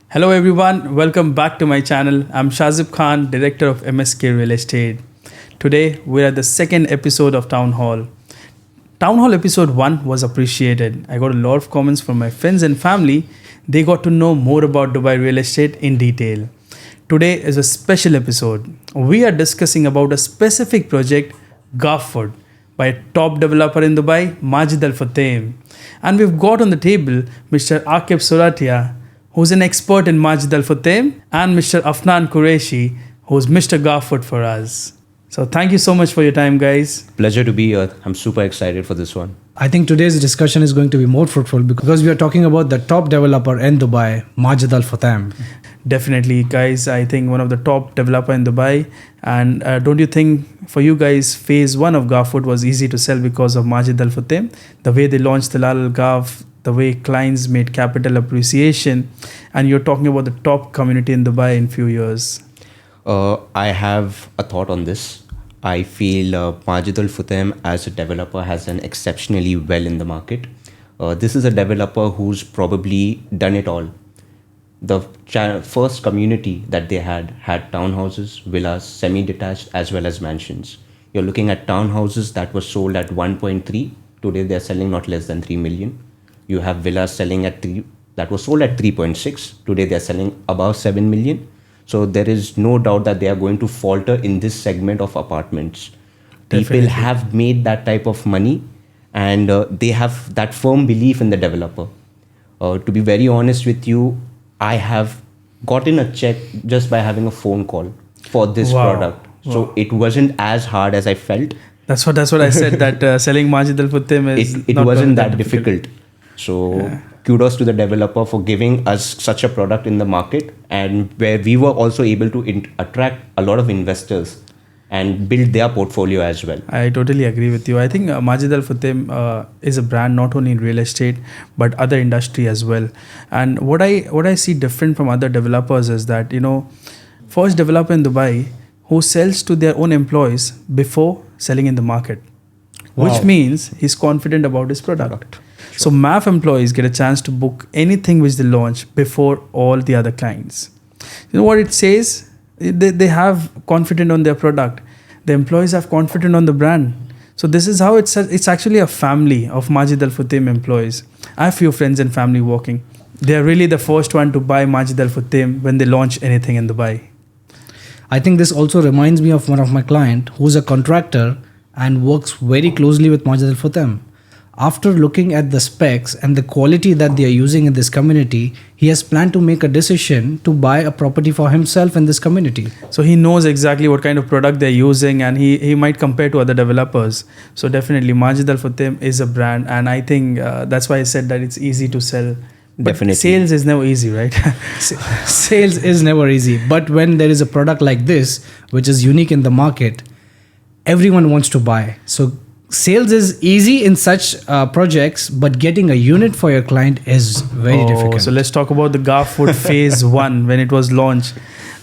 Hello everyone, welcome back to my channel. I'm Shahzeb Khan, director of MSK Real Estate. Today we're at the second episode of Town Hall. Town Hall episode 1 was appreciated. I got a lot of comments from my friends and family. They got to know more about Dubai real estate in detail. Today is a special episode. We are discussing about a specific project, Ghafwood, by a top developer in Dubai, Majid Al Futtaim. And we've got on the table Mr. Aaquib Sourathia, who's an expert in Majid Al Futtaim, and Mr. Afnan Qureshi, who's Mr. Ghafwood for us. So thank you so much for your time, guys. Pleasure to be here. I'm super excited for this one. I think today's discussion is going to be more fruitful because we are talking about the top developer in Dubai, Majid Al Futtaim. Definitely, guys. I think one of the top developer in Dubai. And don't you think for you guys, phase 1 of Ghafwood was easy to sell because of Majid Al Futtaim? The way they launched Tilal Al Ghaf, the way clients made capital appreciation, and you're talking about the top community in Dubai in few years. I have a thought on this. I feel Majid Al Futtaim as a developer has done exceptionally well in the market. This is a developer who's probably done it all. The first community that they had townhouses, villas, semi-detached as well as mansions. You're looking at townhouses that were sold at 1.3. Today they're selling not less than 3 million. You have villas selling at 3 that were sold at 3.6. Today they're selling above 7 million. So there is no doubt that they are going to falter in this segment of apartments. Definitely. People have made that type of money and they have that firm belief in the developer. To be very honest with you, I have gotten a check just by having a phone call for this product. So it wasn't as hard as I felt. That's what I said, that selling Majid Al Futtaim is It not wasn't that difficult. So kudos to the developer for giving us such a product in the market, and where we were also able to attract a lot of investors and build their portfolio as well. I totally agree with you. I think Majid Al Futtaim is a brand not only in real estate but other industry as well. And what I see different from other developers is that, first developer in Dubai who sells to their own employees before selling in the market, which means he's confident about his product. So MAF employees get a chance to book anything which they launch before all the other clients. You know what it says? They have confidence on their product. The employees have confidence on the brand. So this is how it's actually a family of Majid Al Futtaim employees. I have few friends and family working. They are really the first one to buy Majid Al Futtaim when they launch anything in Dubai. I think this also reminds me of one of my client who's a contractor and works very closely with Majid Al Futtaim. After looking at the specs and the quality that they are using in this community, he has planned to make a decision to buy a property for himself in this community. So he knows exactly what kind of product they're using, and he might compare to other developers. So definitely Majid Al Futtaim is a brand, and I think that's why I said that it's easy to sell. But Definitely. Sales is never easy, right? Sales is never easy, but when there is a product like this, which is unique in the market, everyone wants to buy. So sales is easy in such projects, but getting a unit for your client is very difficult. So let's talk about the Ghafwood phase 1 when it was launched.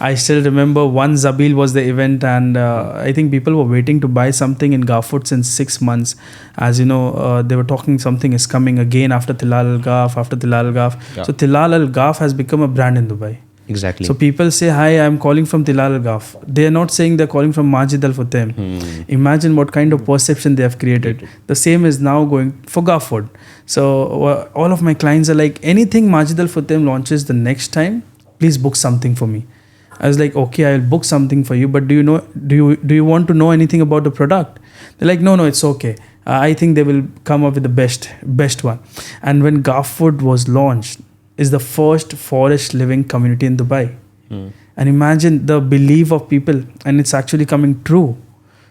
I still remember one Zabil was the event, and I think people were waiting to buy something in Ghafwood since 6 months. As you know, they were talking something is coming again after Tilal Al Ghaf. Yeah. So Tilal Al Ghaf has become a brand in Dubai. Exactly. So people say, hi, I'm calling from Tilal Al Ghaf. They are not saying they're calling from Majid Al Futtaim. Imagine what kind of perception they have created. The same is now going for Ghafwood. So all of my clients are like, anything Majid Al Futtaim launches the next time, please book something for me. I was like, okay, I'll book something for you, but do you want to know anything about the product? They're like, no, it's okay. I think they will come up with the best one. And when Ghafwood was launched, is the first forest living community in Dubai. And imagine the belief of people, and it's actually coming true.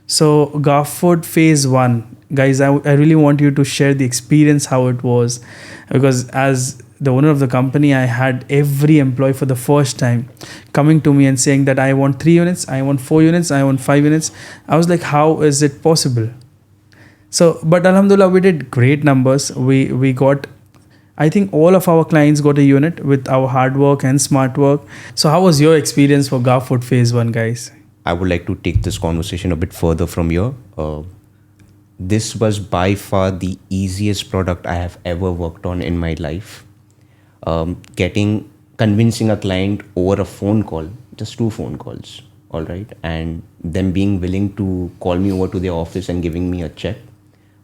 So Ghafwood phase 1, guys, I really want you to share the experience, how it was, because as the owner of the company, I had every employee for the first time coming to me and saying that I want 3 units, I want 4 units, I want 5 units. I was like, how is it possible? So, but Alhamdulillah, we did great numbers. We got, I think all of our clients got a unit with our hard work and smart work. So how was your experience for Ghafwood phase 1, guys? I would like to take this conversation a bit further from here. This was by far the easiest product I have ever worked on in my life. Getting convincing a client over a phone call, just 2 phone calls, all right, and them being willing to call me over to their office and giving me a check.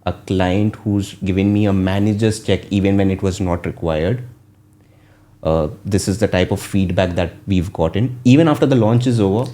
A client who's given me a manager's check even when it was not required. This is the type of feedback that we've gotten. Even after the launch is over,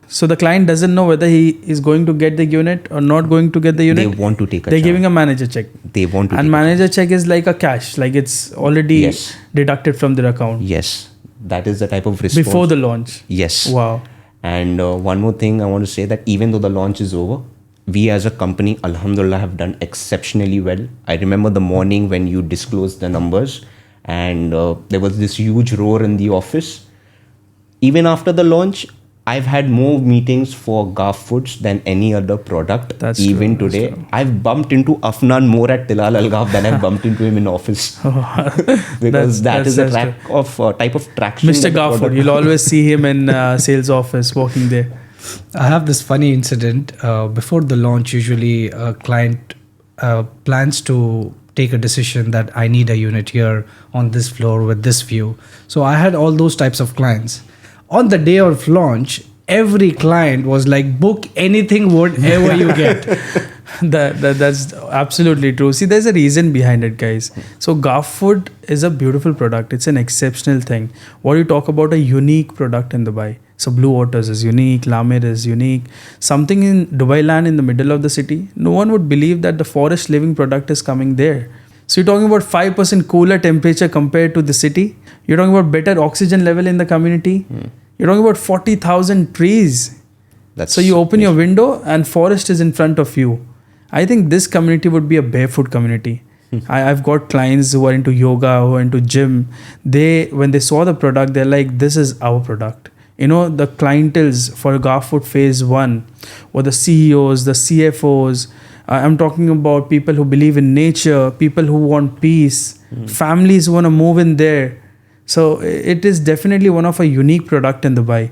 So the client doesn't know whether he is going to get the unit or not going to get the unit. they want to take a They're chance. giving a manager check. They want to And take manager check is like a cash, like it's already Yes. deducted from their account Yes, that is the type of response. before the launch. Yes. Wow. And one more thing I want to say, that even though the launch is over, we as a company, alhamdulillah, have done exceptionally well. I remember the morning when you disclosed the numbers, and there was this huge roar in the office. Even after the launch, I've had more meetings for Ghaf Woods than any other product. That's even true, that's today, true. I've bumped into Afnan more at Tilal Al Ghaf than I've bumped into him in office. Because that is the type of traction. Mr. that the Ghafwood, product- you'll always see him in sales office walking there. I have this funny incident. Before the launch, usually a client plans to take a decision that I need a unit here on this floor with this view. So I had all those types of clients. On the day of launch, every client was like, book anything, whatever you get. That's absolutely true. See, there's a reason behind it, guys. So Ghafwood is a beautiful product. It's an exceptional thing. What you talk about, a unique product in Dubai. So Blue Waters is unique, Lamir is unique. Something in Dubai land in the middle of the city. No one would believe that the forest living product is coming there. So you're talking about 5% cooler temperature compared to the city. You're talking about better oxygen level in the community. You're talking about 40,000 trees. So you open your window and forest is in front of you. I think this community would be a barefoot community. I've got clients who are into yoga, who are into gym. When they saw the product, they're like, this is our product. You know, the clienteles for Ghafwood Phase 1 were the CEOs, the CFOs. I'm talking about people who believe in nature, people who want peace, families who want to move in there. So it is definitely one of a unique product in Dubai.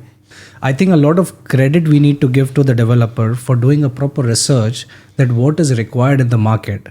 I think a lot of credit we need to give to the developer for doing a proper research that what is required in the market.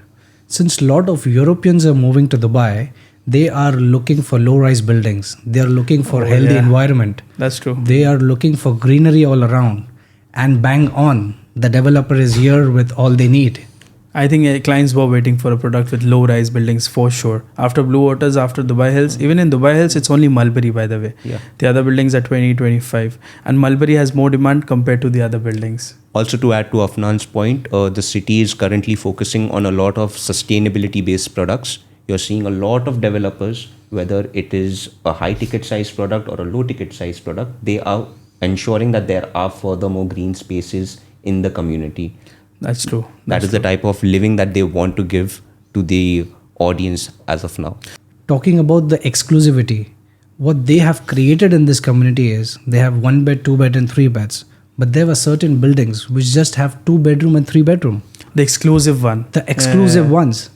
Since a lot of Europeans are moving to Dubai, they are looking for low-rise buildings. They are looking for healthy environment. That's true. They are looking for greenery all around. And bang on, the developer is here with all they need. I think clients were waiting for a product with low-rise buildings for sure. After Blue Waters, after Dubai Hills, even in Dubai Hills, it's only Mulberry, by the way. Yeah. The other buildings are 20, 25. And Mulberry has more demand compared to the other buildings. Also, to add to Afnan's point, the city is currently focusing on a lot of sustainability-based products. You're seeing a lot of developers, whether it is a high-ticket size product or a low-ticket size product, they are ensuring that there are furthermore green spaces in the community. That's true. That is the type of living that they want to give to the audience as of now. Talking about the exclusivity, what they have created in this community is they have 1 bed, 2 bed and 3 beds. But there were certain buildings which just have 2 bedroom and 3 bedroom. The exclusive one. The exclusive ones.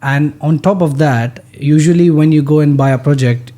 And on top of that, usually when you go and buy a project,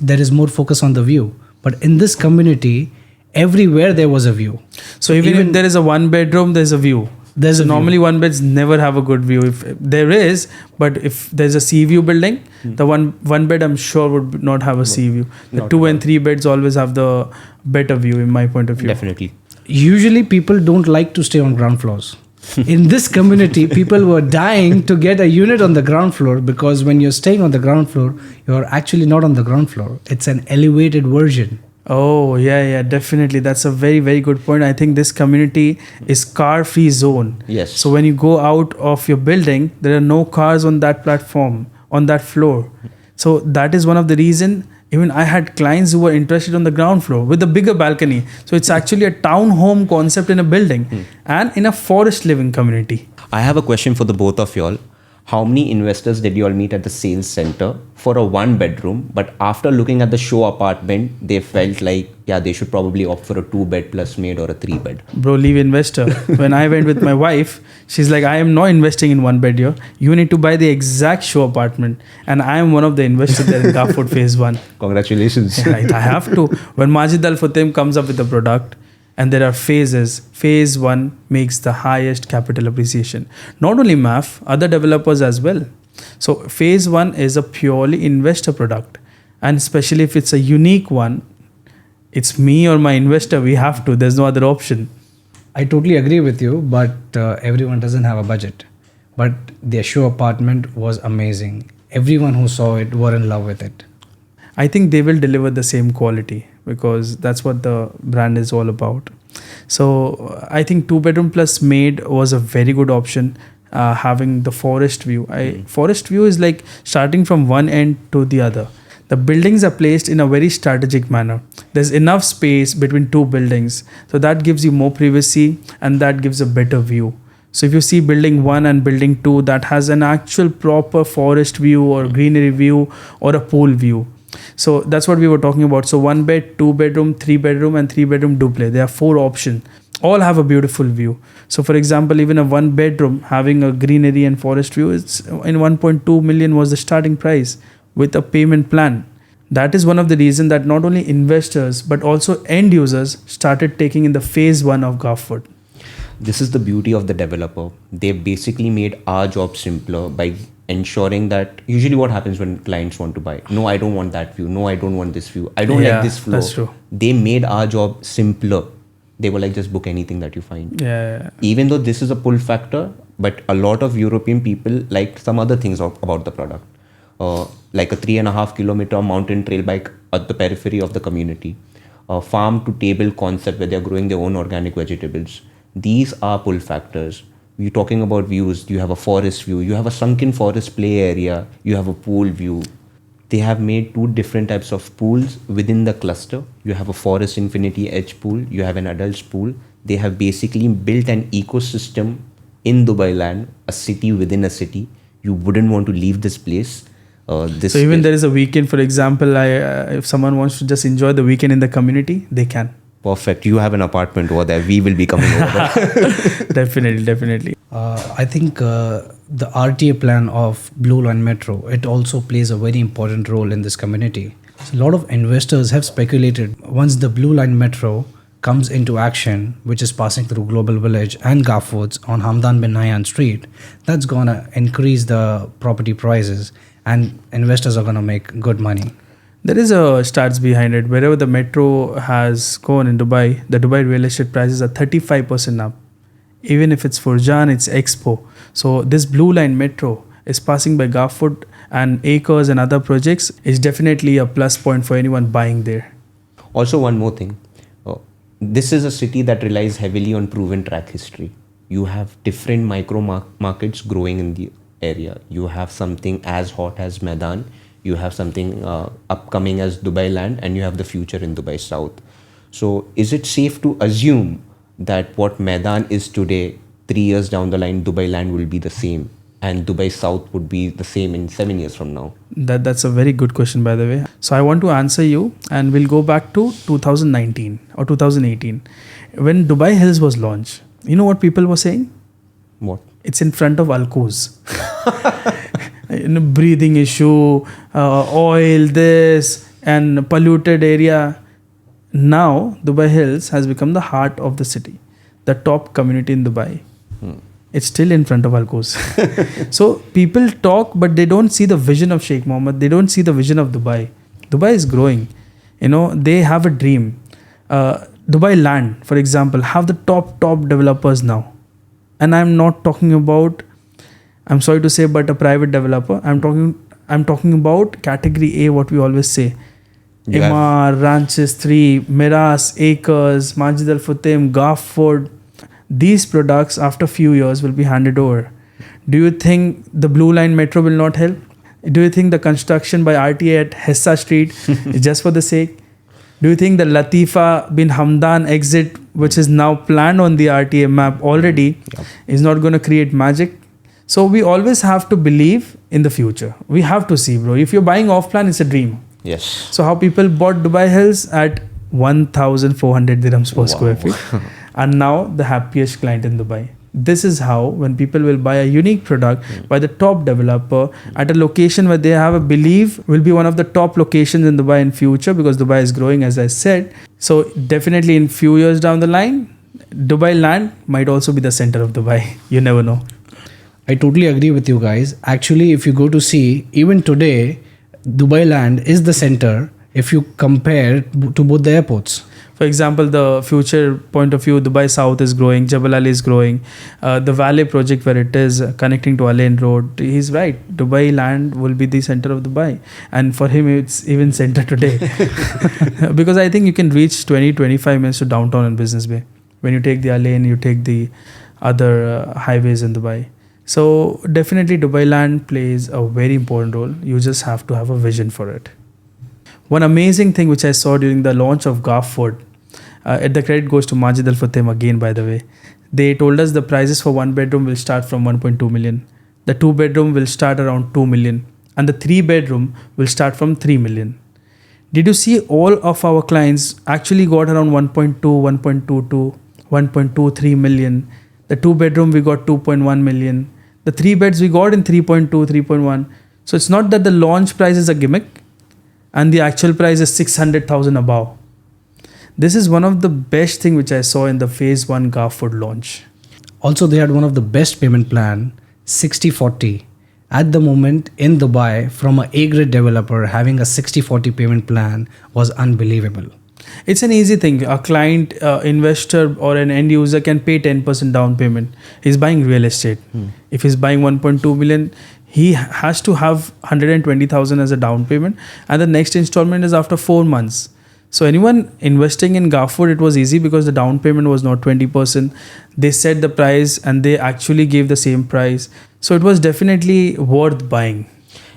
there is more focus on the view. But in this community, everywhere there was a view. So even if there is a 1 bedroom, there's a view. There's So a view. normally 1 beds never have a good view. If there is, but if there's a sea view building, the one bed I'm sure would not have a sea view. The not 2 and 3 beds always have the better view in my point of view. Definitely. Usually people don't like to stay on ground floors. In this community, people were dying to get a unit on the ground floor because when you're staying on the ground floor, you're actually not on the ground floor. It's an elevated version. Oh, yeah, definitely. That's a very, very good point. I think this community is car-free zone. Yes. So when you go out of your building, there are no cars on that platform, on that floor. So that is one of the reason. Even I had clients who were interested on the ground floor with a bigger balcony. So it's actually a town home concept in a building and in a forest living community. I have a question for the both of y'all. How many investors did you all meet at the sales center for a 1 bedroom? But after looking at the show apartment, they felt like, yeah, they should probably opt for a 2 bed plus maid or a 3 bed. Bro, leave investor. When I went with my wife, she's like, I am not investing in 1 bed here. You need to buy the exact show apartment. And I am one of the investors there in Ghafwood Phase 1. Congratulations. Right, I have to. When Majid Al Futtaim comes up with a product, and there are phases. Phase 1 makes the highest capital appreciation. Not only MAF, other developers as well. So phase 1 is a purely investor product. And especially if it's a unique one, it's me or my investor, we have to. There's no other option. I totally agree with you, but everyone doesn't have a budget. But their show apartment was amazing. Everyone who saw it were in love with it. I think they will deliver the same quality because that's what the brand is all about. So I think 2-bedroom plus made was a very good option. Having the forest view. Forest view is like starting from one end to the other. The buildings are placed in a very strategic manner. There's enough space between two buildings. So that gives you more privacy and that gives a better view. So if you see building 1 and building 2 that has an actual proper forest view or greenery view or a pool view. So that's what we were talking about. So 1 bed, 2 bedroom, 3 bedroom and 3 bedroom duplex. There are 4 options. All have a beautiful view. So for example, even a 1 bedroom having a greenery and forest view, it's in 1.2 million was the starting price with a payment plan. That is one of the reasons that not only investors but also end users started taking in the phase 1 of Ghafwood. This is the beauty of the developer. They basically made our job simpler by ensuring that usually what happens when clients want to buy, no, I don't want that view, no, I don't want this view, I don't like this floor. That's true. They made our job simpler. They were like, just book anything that you find. Yeah. Even though this is a pull factor, but a lot of European people liked some other things about the product. Like a 3.5 kilometer mountain trail bike at the periphery of the community. A farm to table concept where they're growing their own organic vegetables. These are pull factors. You're talking about views. You have a forest view. You have a sunken forest play area. You have a pool view. They have made 2 different types of pools within the cluster. You have a forest infinity edge pool. You have an adults pool. They have basically built an ecosystem in Dubai land, a city within a city. You wouldn't want to leave this place. So even there is a weekend, for example, if someone wants to just enjoy the weekend in the community, they can. Perfect. You have an apartment over there. We will be coming over. Definitely. I think the RTA plan of Blue Line Metro, it also plays a very important role in this community. So a lot of investors have speculated once the Blue Line Metro comes into action, which is passing through Global Village and Ghaf Woods on Hamdan bin Nahyan Street, that's going to increase the property prices and investors are going to make good money. There is a stats behind it. Wherever the metro has gone in Dubai, the Dubai real estate prices are 35% up. Even if it's Furjan, it's Expo. So this Blue Line Metro is passing by Ghafwood and Acres and other projects is definitely a plus point for anyone buying there. Also, one more thing. This is a city that relies heavily on proven track history. You have different micro markets growing in the area. You have something as hot as Maidan. You have something upcoming as Dubai Land, and you have the future in Dubai South. So is it safe to assume that what Maidan is today, 3 years down the line, Dubai Land will be the same and Dubai South would be the same in 7 years from now? That's a very good question, by the way. So I want to answer you and we'll go back to 2019 or 2018. When Dubai Hills was launched, you know what people were saying? What? It's in front of Alcos. Breathing issue, oil, this and polluted area. Now Dubai Hills has become the heart of the city, the top community in Dubai. It's still in front of Alcos. So people talk, but they don't see the vision of Sheikh Mohammed. They don't see the vision of Dubai. Dubai is growing. They have a dream. Dubai Land, for example, have the top developers now. And I'm not talking about, I'm sorry to say, but a private developer. I'm talking about category A, what we always say. Emaar, Ranches 3, Miras, Acres, Majid Al Futtaim, Ghafwood. These products after few years will be handed over. Do you think the Blue Line Metro will not help? Do you think the construction by RTA at Hessa Street is just for the sake? Do you think the Latifa bin Hamdan exit, which is now planned on the RTA map already, is not going to create magic? So we always have to believe in the future. We have to see, bro. If you're buying off plan, it's a dream. Yes. So how people bought Dubai Hills at 1,400 dirhams per square feet and now the happiest client in Dubai. This is how when people will buy a unique product by the top developer at a location where they have a belief will be one of the top locations in Dubai in future, because Dubai is growing, as I said. So definitely in few years down the line, Dubai Land might also be the center of Dubai. You never know. I totally agree with you guys. Actually, if you go to see, even today, Dubai land is the center if you compare to both the airports. For example, the future point of view, Dubai South is growing, Jebel Ali is growing. The Valley project where it is connecting to Al Ain Road, he's right. Dubai land will be the center of Dubai. And for him, it's even center today. Because I think you can reach 20-25 minutes to downtown and Business Bay. When you take the Al Ain, you take the other highways in Dubai. So definitely Dubai land plays a very important role. You just have to have a vision for it. One amazing thing which I saw during the launch of Ghafwood, the credit goes to Majid Al Futtaim again, by the way. They told us the prices for 1 bedroom will start from 1.2 million. The 2 bedroom will start around 2 million. And the 3 bedroom will start from 3 million. Did you see all of our clients actually got around 1.2, 1.22, 1.23 million. The 2 bedroom we got 2.1 million. The 3 beds we got in 3.2, 3.1. So it's not that the launch price is a gimmick and the actual price is 600,000 above. This is one of the best thing which I saw in the phase 1 Ghafwood launch. Also, they had one of the best payment plan, 60-40. At the moment in Dubai, from a A-grade developer, having a 60-40 payment plan was unbelievable. It's an easy thing. A client, investor or an end user can pay 10% down payment. He's buying real estate. If he's buying 1.2 million, he has to have 120,000 as a down payment. And the next installment is after 4 months. So anyone investing in Ghafwood, it was easy because the down payment was not 20%. They set the price and they actually gave the same price. So it was definitely worth buying.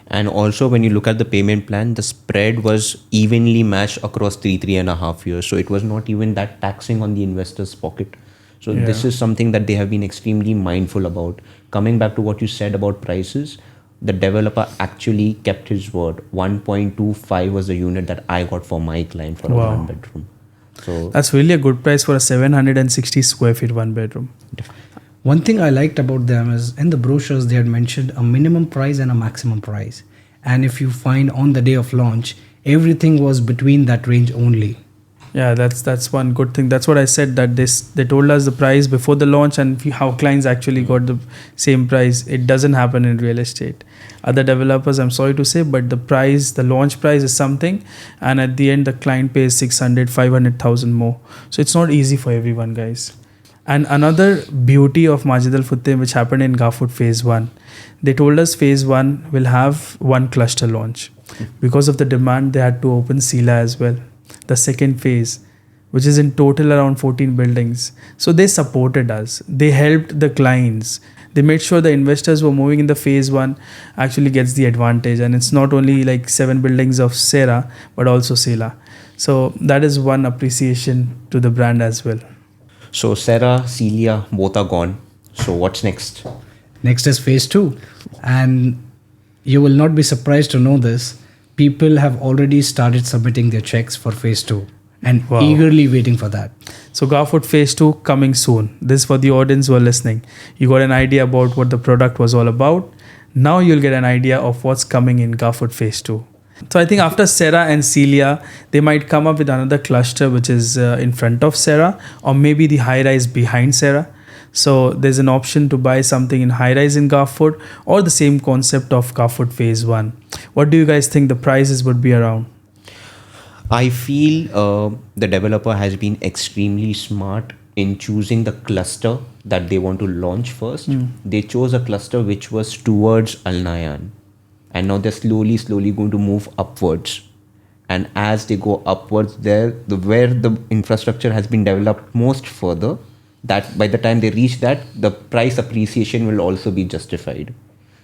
And also when you look at the payment plan, the spread was evenly matched across 3.5 years. So it was not even that taxing on the investor's pocket. So this is something that they have been extremely mindful about. Coming back to what you said about prices, the developer actually kept his word. 1.25 was the unit that I got for my client for a 1 bedroom. So that's really a good price for a 760 square feet 1 bedroom. One thing I liked about them is in the brochures they had mentioned a minimum price and a maximum price. And if you find on the day of launch, everything was between that range only. Yeah, that's one good thing. That's what I said, that they told us the price before the launch and how clients actually got the same price. It doesn't happen in real estate. Other developers, I'm sorry to say, but the launch price is something, and at the end the client pays 600, 500,000 more. So it's not easy for everyone, guys. And another beauty of Majid Al Futtaim which happened in Ghafwood phase 1, they told us phase 1 will have 1 cluster launch. Because of the demand, they had to open Sila as well. The second phase, which is in total around 14 buildings. So they supported us. They helped the clients. They made sure the investors who were moving in the phase 1 actually gets the advantage. And it's not only like 7 buildings of Sera, but also Sela. So that is one appreciation to the brand as well. So Sera, Celia, both are gone. So what's next? Next is phase 2. And you will not be surprised to know this. People have already started submitting their checks for phase 2 and eagerly waiting for that. So Ghafwood phase 2 coming soon. This is for the audience who are listening. You got an idea about what the product was all about. Now you'll get an idea of what's coming in Ghafwood phase 2. So I think after Sera and Celia, they might come up with another cluster which is in front of Sera, or maybe the high rise behind Sera. So there's an option to buy something in high rise in Ghafwood, or the same concept of Ghafwood phase 1. What do you guys think the prices would be around? I feel the developer has been extremely smart in choosing the cluster that they want to launch first. They chose a cluster which was towards Al Nayan, and now they're slowly going to move upwards. And as they go upwards, where the infrastructure has been developed most further, that by the time they reach that, the price appreciation will also be justified.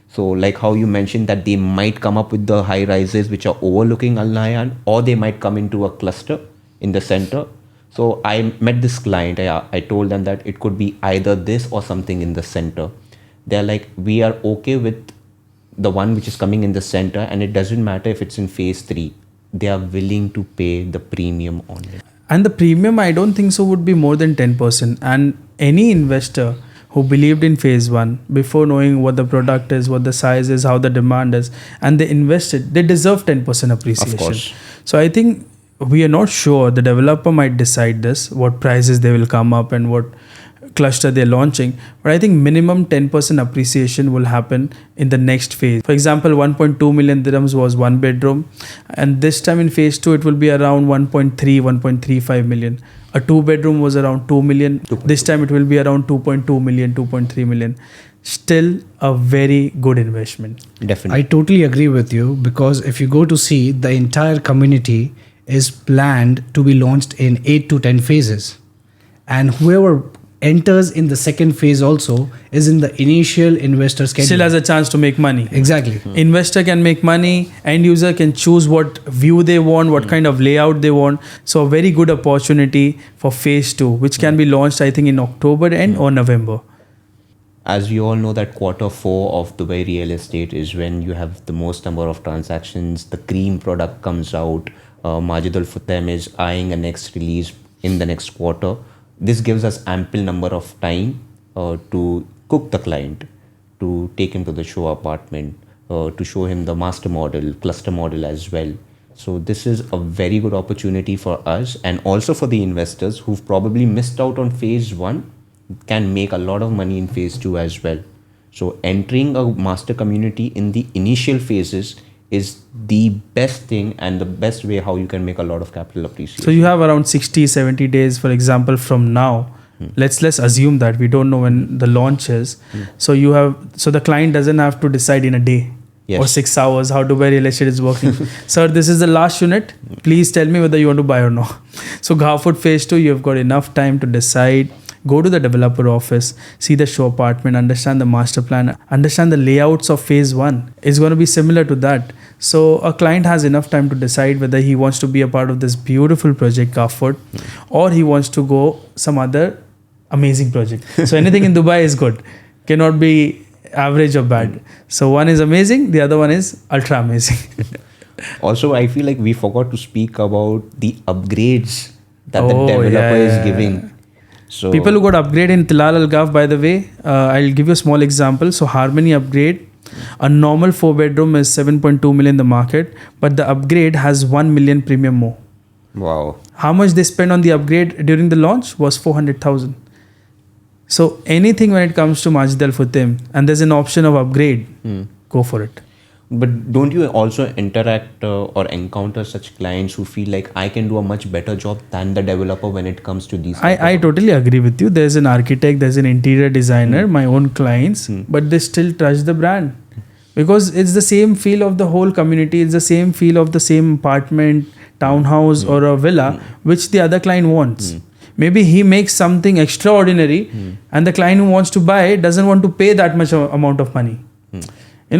So like how you mentioned that they might come up with the high rises which are overlooking Al Nayan, or they might come into a cluster in the center. So I met this client. I told them that it could be either this or something in the center. They're like, we are okay with the one which is coming in the center, and it doesn't matter if it's in phase 3. They are willing to pay the premium on it. And the premium, I don't think so, would be more than 10%. And any investor who believed in phase 1 before knowing what the product is, what the size is, how the demand is, and they invested, they deserve 10% appreciation. Of course. So I think we are not sure. The developer might decide this, what prices they will come up and what cluster they're launching, but I think minimum 10% appreciation will happen in the next phase. For example, 1.2 million dirhams was one bedroom, and this time in phase 2 it will be around 1.35 million. A 2 bedroom was around 2 million. This time it will be around 2.2 million, 2.3 million. Still a very good investment. Definitely. I totally agree with you, because if you go to see, the entire community is planned to be launched in 8 to 10 phases. And whoever enters in the second phase also is in the initial investor schedule. Still has a chance to make money. Exactly. Investor can make money, end user can choose what view they want, what kind of layout they want. So a very good opportunity for phase 2, which can be launched I think in October and or November. As we all know that Q4 of Dubai real estate is when you have the most number of transactions, the cream product comes out, Majid Al Futtaim is eyeing a next release in the next quarter. This gives us ample number of time to cook the client, to take him to the show apartment, to show him the master model, cluster model as well. So this is a very good opportunity for us, and also for the investors who've probably missed out on phase 1 can make a lot of money in phase 2 as well. So entering a master community in the initial phases is the best thing and the best way how you can make a lot of capital appreciation. So you have around 60-70 days, for example, from now. Let's assume that we don't know when the launch is. So the client doesn't have to decide in a day or 6 hours how Dubai real estate is working. Sir, this is the last unit. Please tell me whether you want to buy or no. So Ghafwood phase 2, you've got enough time to decide. Go to the developer office, see the show apartment, understand the master plan, understand the layouts of phase 1. It's going to be similar to that. So a client has enough time to decide whether he wants to be a part of this beautiful project, Ghafwood, or he wants to go some other amazing project. So anything in Dubai is good. Cannot be average or bad. So one is amazing, the other one is ultra amazing. Also, I feel like we forgot to speak about the upgrades that the developer is giving. So people who got upgrade in Tilal Al Ghaf, by the way, I'll give you a small example. So Harmony upgrade, a normal 4 bedroom is 7.2 million in the market, but the upgrade has 1 million premium more. Wow. How much they spent on the upgrade during the launch was 400,000. So anything when it comes to Majid Al Futtaim and there's an option of upgrade, go for it. But don't you also interact or encounter such clients who feel like I can do a much better job than the developer when it comes to these? I totally agree with you. There's an architect, there's an interior designer, my own clients, but they still trust the brand because it's the same feel of the whole community. It's the same feel of the same apartment, townhouse or a villa, which the other client wants. Maybe he makes something extraordinary and the client who wants to buy doesn't want to pay that much amount of money.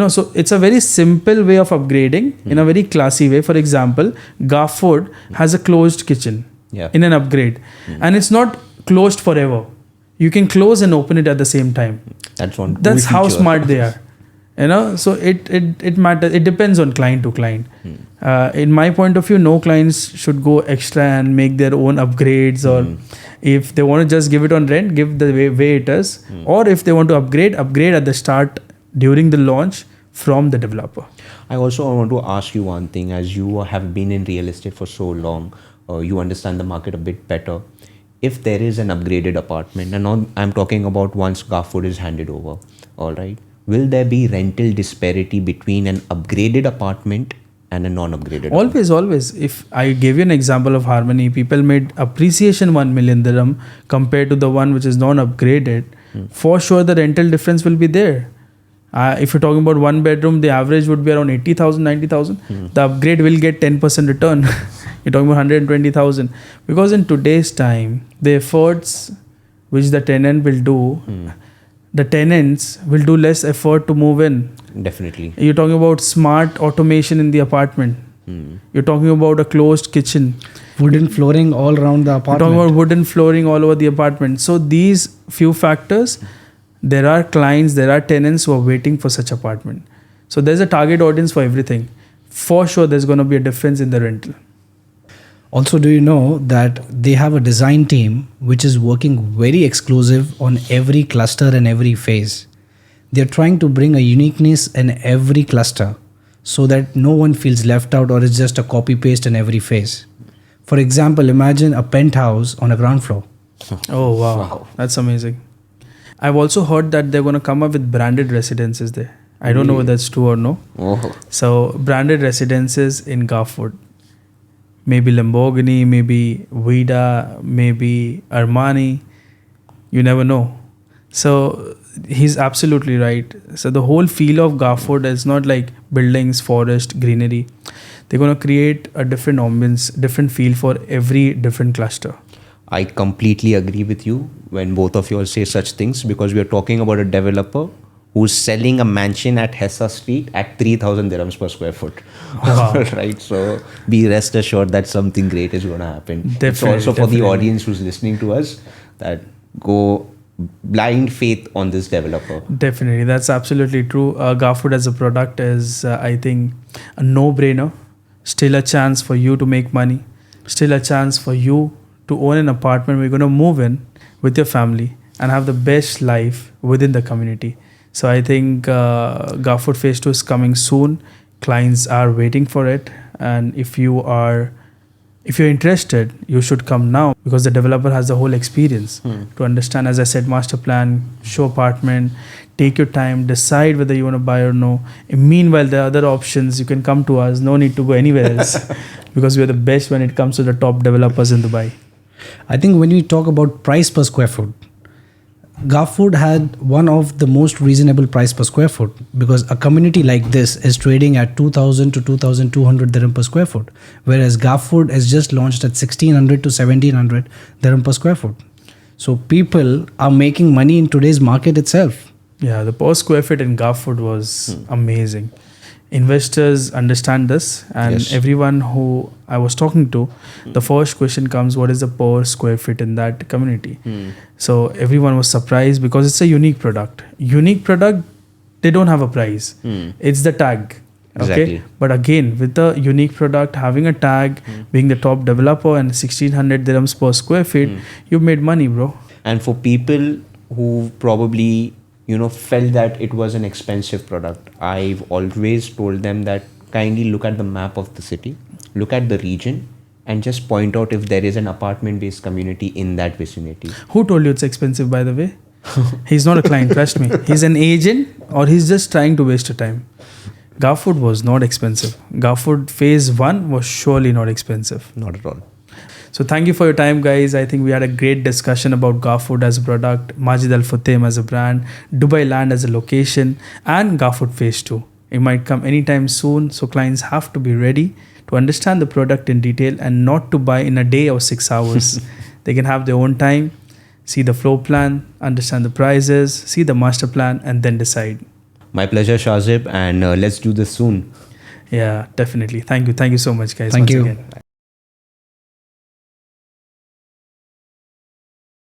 So it's a very simple way of upgrading in a very classy way. For example, Ghafwood has a closed kitchen in an upgrade and it's not closed forever. You can close and open it at the same time. That's how smart they are. So it matters. It depends on client to client. In my point of view, no clients should go extra and make their own upgrades, or if they want to just give it on rent, give the way it is. Or if they want to upgrade at the start during the launch from the developer. I also want to ask you one thing. As you have been in real estate for so long, you understand the market a bit better. If there is an upgraded apartment, and now I'm talking about once Ghafwood is handed over, all right, will there be rental disparity between an upgraded apartment and a non-upgraded apartment? Always. If I gave you an example of Harmony, people made appreciation 1 million dirham compared to the one which is non-upgraded. For sure, the rental difference will be there. If you're talking about 1 bedroom, the average would be around 80,000, 90,000. The upgrade will get 10% return. You're talking about 120,000. Because in today's time, the efforts which the tenant will do, the tenants will do less effort to move in. Definitely. You're talking about smart automation in the apartment. You're talking about a closed kitchen. Wooden flooring all around the apartment. You're talking about wooden flooring all over the apartment. So these few factors, there are clients, there are tenants who are waiting for such apartment. So there's a target audience for everything. For sure, there's going to be a difference in the rental. Also, do you know that they have a design team which is working very exclusive on every cluster and every phase? They're trying to bring a uniqueness in every cluster so that no one feels left out or it's just a copy paste in every phase. For example, imagine a penthouse on a ground floor. Oh wow, that's amazing. I've also heard that they're going to come up with branded residences there. I don't know whether that's true or no. Oh. So branded residences in Ghafwood. Maybe Lamborghini, maybe Vida, maybe Armani. You never know. So he's absolutely right. So the whole feel of Ghafwood is not like buildings, forest, greenery. They're going to create a different ambience, different feel for every different cluster. I completely agree with you when both of you all say such things, because we are talking about a developer who's selling a mansion at Hessa Street at 3,000 dirhams per square foot. Wow. Right? So be rest assured that something great is going to happen. Definitely, it's also for the definitely. audience who's listening to us, that go blind faith on this developer. Definitely, that's absolutely true. Ghafwood as a product is, I think, a no-brainer. Still a chance for you to make money. Still a chance for you to own an apartment where you're going to move in with your family and have the best life within the community. So I think Ghafwood Phase 2 is coming soon. Clients are waiting for it. And if you're interested, you should come now, because the developer has the whole experience to understand, as I said, master plan, show apartment, take your time, decide whether you want to buy or no. And meanwhile, there are other options. You can come to us. No need to go anywhere else because we are the best when it comes to the top developers in Dubai. I think when we talk about price per square foot, Ghafwood had one of the most reasonable price per square foot, because a community like this is trading at 2,000 to 2,200 dirham per square foot, whereas Ghafwood is just launched at 1,600 to 1,700 dirham per square foot. So people are making money in today's market itself. Yeah, the per square feet in Ghafwood was amazing. Investors understand this, and Yes. everyone who I was talking to, the first question comes, what is the per square feet in that community? So everyone was surprised because it's a unique product. Unique product, they don't have a price. It's the tag. Okay. Exactly. But again, with the unique product, having a tag, being the top developer and 1,600 dirhams per square feet, you've made money, bro. And for people who probably felt that it was an expensive product, I've always told them that kindly look at the map of the city, look at the region, and just point out if there is an apartment based community in that vicinity. Who told you it's expensive, by the way? He's not a client, trust me. He's an agent, or he's just trying to waste your time. Ghafwood was not expensive. Ghafwood Phase 1 was surely not expensive. Not at all. So thank you for your time, guys. I think we had a great discussion about Ghafwood as a product, Majid Al Futtaim as a brand, Dubai Land as a location, and Ghafwood Phase 2. It might come anytime soon, so clients have to be ready to understand the product in detail and not to buy in a day or 6 hours. They can have their own time, see the floor plan, understand the prices, see the master plan, and then decide. My pleasure, Shahzeb, and let's do this soon. Yeah, definitely. Thank you. Thank you so much, guys. Thank once you. again.